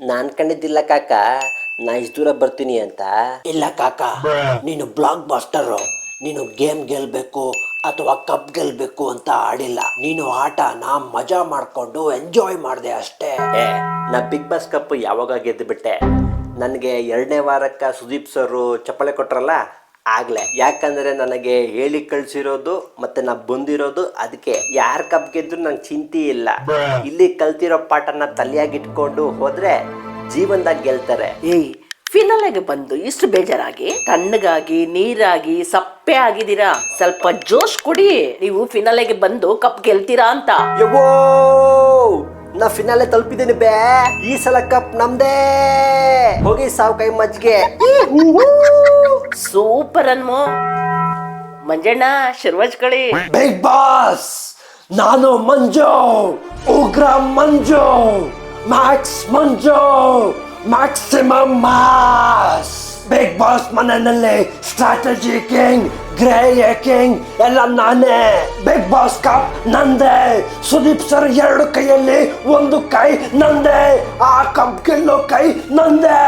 ನಾನ್ ಕಂಡಿದ್ದಿಲ್ಲ ಕಾಕ, ನಾ ಇಷ್ಟು ದೂರ ಬರ್ತೀನಿ ಅಂತ. ಇಲ್ಲ ಕಾಕ, ನೀನು ಬ್ಲಾಕ್ ಬಾಸ್ಟರ್. ನೀನು ಗೇಮ್ ಗೆಲ್ಬೇಕು ಅಥವಾ ಕಪ್ ಗೆಲ್ಬೇಕು ಅಂತ ಆಡಿಲ್ಲ. ನೀನು ಆಟನ ಮಜಾ ಮಾಡ್ಕೊಂಡು ಎಂಜಾಯ್ ಮಾಡಿದೆ ಅಷ್ಟೇ. ನಾ ಬಿಗ್ ಬಾಸ್ ಕಪ್ ಯಾವಾಗ ಗೆದ್ದು ಬಿಟ್ಟೆ. ನನಗೆ 2ನೇ ವಾರಕ್ಕ ಸುದೀಪ್ ಸರ್ ಚಪ್ಪಳೆ ಕೊಟ್ರಲ್ಲ ಆಗ್ಲೇ. ಯಾಕಂದ್ರೆ ನನಗೆ ಹೇಳಿ ಕಳ್ಸಿರೋದು ಮತ್ತೆ ನಾ ಬಂದಿರೋದು ಅದಕ್ಕೆ. ಯಾರ್ ಕಪ್ ಗೆದ್ರು ನಂಗೆ ಚಿಂತೆ ಇಲ್ಲ. ಇಲ್ಲಿ ಕಲ್ತಿರೋ ಪಾಠನ ತಲೆಯಾಗಿಟ್ಕೊಂಡು ಹೋದ್ರೆ ಜೀವನದಾಗ ಗೆಲ್ತಾರೆ. ಏಯ್, ಫಿನಾಲೆಗೆ ಬಂದು ಇಷ್ಟು ಬೇಜಾರಾಗಿ ತಣ್ಣಗಾಗಿ ನೀರಾಗಿ ಸಪ್ಪೆ ಆಗಿದ್ದೀರಾ. ಸ್ವಲ್ಪ ಜೋಶ್ ಕೊಡಿ. ನೀವು ಫಿನಾಲೆಗೆ ಬಂದು ಕಪ್ ಗೆಲ್ತೀರಾ ಅಂತ. ಯವ್ವೋ, ನಾ ಫಿನಾಲೆ ತಲುಪಿದ್ದೀನಿ ಬೇ. ಈ ಸಲ ಕಪ್ ನಮ್ದೇ. ಹೋಗಿ ಸಾವು ಕೈ ಮಜ್ಜಿಗೆ. ಸೂಪರ್ ಅನ್ಮೋ. ಮಂಜಣ್ಣ ಶುರುವಚ್ಕೊಳ್ಳಿ. ಬಿಗ್ ಬಾಸ್, ನಾನು ಮಂಜು, ಉಗ್ರ ಮಂಜು, ಮ್ಯಾಕ್ಸ್ ಮಂಜು, ಮ್ಯಾಕ್ಸಿಮಮ್ ಮಾಸ್. ಬಿಗ್ ಬಾಸ್ ಮನೆಯಲ್ಲಿ ಸ್ಟ್ರಾಟಜಿ ಕಿಂಗ್, ಗ್ರೇ ಕಿಂಗ್ ಎಲ್ಲ ನಾನೇ. ಬಿಗ್ ಬಾಸ್ ಕಪ್ ನಂದೇ. ಸುದೀಪ್ ಸರ್ 2 ಕೈಯಲ್ಲಿ 1 ಕೈ ನಂದೇ. ಆ ಕಪ್ ಗೆಲ್ಲೋ ಕೈ ನಂದೇ.